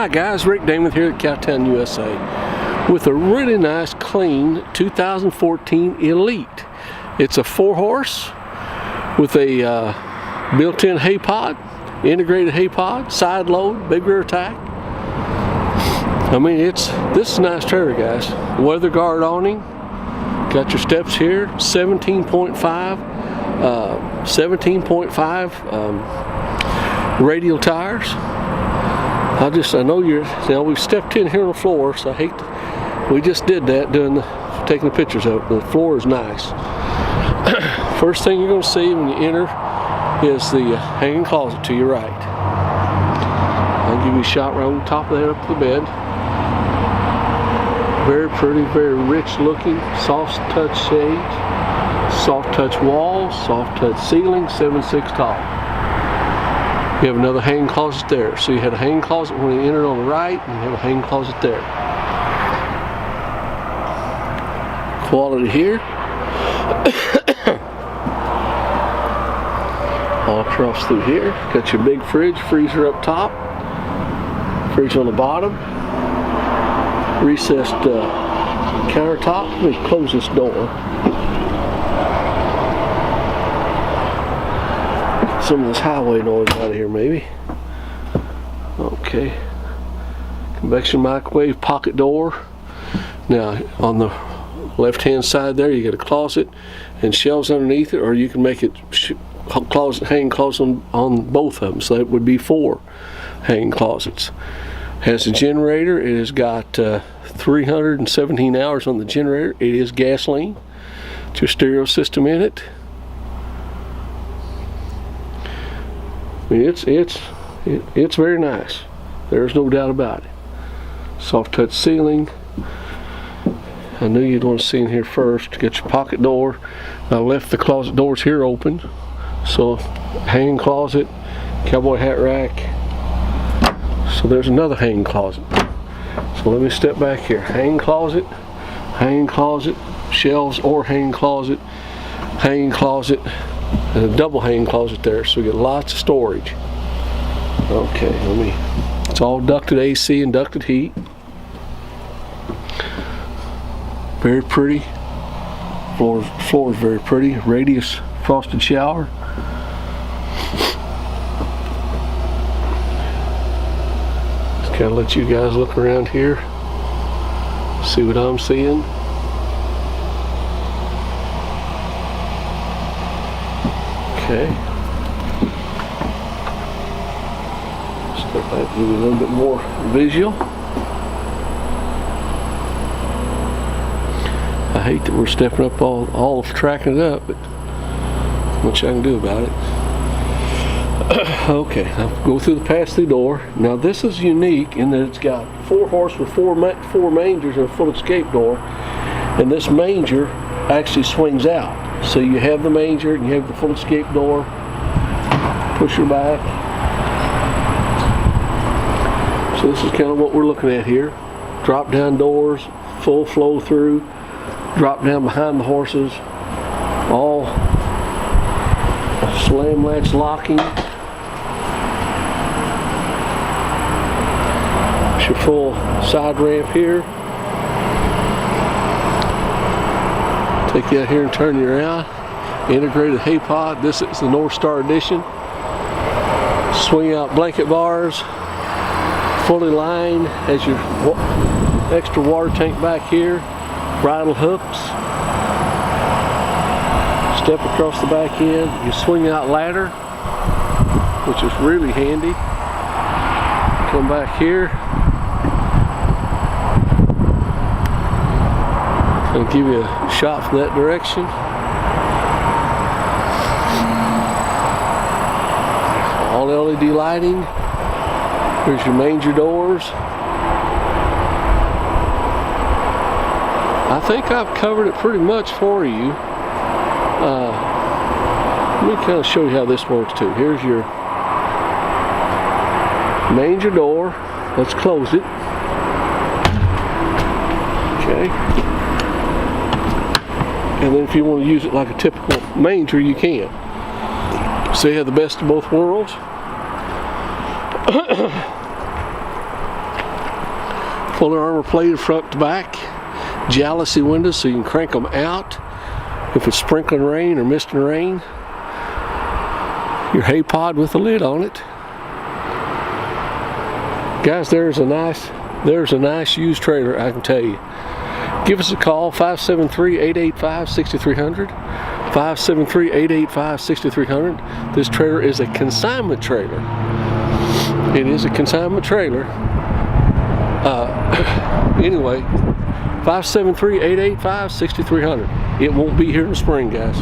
Hi guys, Rick Damon here at Cowtown USA with a really nice clean 2014 Elite. It's a 4-horse with a built-in haypod, integrated haypod, side load, big rear tack. I mean, this is a nice trailer, guys. Weather guard awning, got your steps here, 17.5 radial tires. I know we've stepped in here on the floor, so we just did that taking the pictures of it. The floor is nice. First thing you're going to see when you enter is the hanging closet to your right. I'll give you a shot right on the top of that up to the bed. Very pretty, very rich looking, soft touch shades, soft touch walls, soft touch ceiling, 7'6" tall. You have another hanging closet there. So you had a hanging closet when you entered on the right, and you have a hanging closet there. Quality here. All across through here. Got your big fridge, freezer up top, fridge on the bottom, recessed countertop. Let me close this door. Some of this highway noise out of here, maybe. Okay. Convection microwave, pocket door. Now, on the left-hand side there, you got a closet and shelves underneath it, or you can make it hanging closet on both of them. So that would be 4 hanging closets. Has a generator. It has got 317 hours on the generator. It is gasoline. It's your stereo system in it. I mean, it's very nice. There's no doubt about it. Soft touch ceiling. I knew you'd want to see in here first. Get your pocket door. I left the closet doors here open. So hanging closet, cowboy hat rack. So there's another hanging closet. So let me step back here. Hanging closet, shelves or hanging closet, and a double hanging closet there, so we get lots of storage. Okay, it's all ducted AC and ducted heat. Very pretty. Floor is very pretty. Radius frosted shower. Just kind of let you guys look around here, see what I'm seeing. Okay. Step back, give you a little bit more visual. I hate that we're stepping up all of tracking it up, but not much I can do about it. Okay, I'll go through the pass-through door. Now this is unique in that it's got 4-horse with four mangers and a full escape door, and this manger actually swings out. So you have the manger and you have the full escape door, pusher back. So this is kind of what we're looking at here. Drop down doors, full flow through, drop down behind the horses, all slam latch locking. It's your full side ramp here. Take you out here and turn you around. Integrated Haypod. This is the North Star Edition. Swing out blanket bars. Fully lined. Has your extra water tank back here. Bridle hooks. Step across the back end. You swing out ladder, which is really handy. Come back here. I'll give you a shot from that direction. All LED lighting. Here's your manger doors. I think I've covered it pretty much for you. Let me kind of show you how this works too. Here's your manger door. Let's close it. Okay. And then if you want to use it like a typical manger, you can. So you have the best of both worlds. Fully armor plated front to back. Jalousie windows so you can crank them out if it's sprinkling rain or misting rain. Your Haypod with a lid on it. Guys, there's a nice used trailer, I can tell you. Give us a call, 573-885-6300. 573-885-6300. This trailer is a consignment trailer. It is a consignment trailer. Anyway, 573-885-6300. It won't be here in the spring, guys.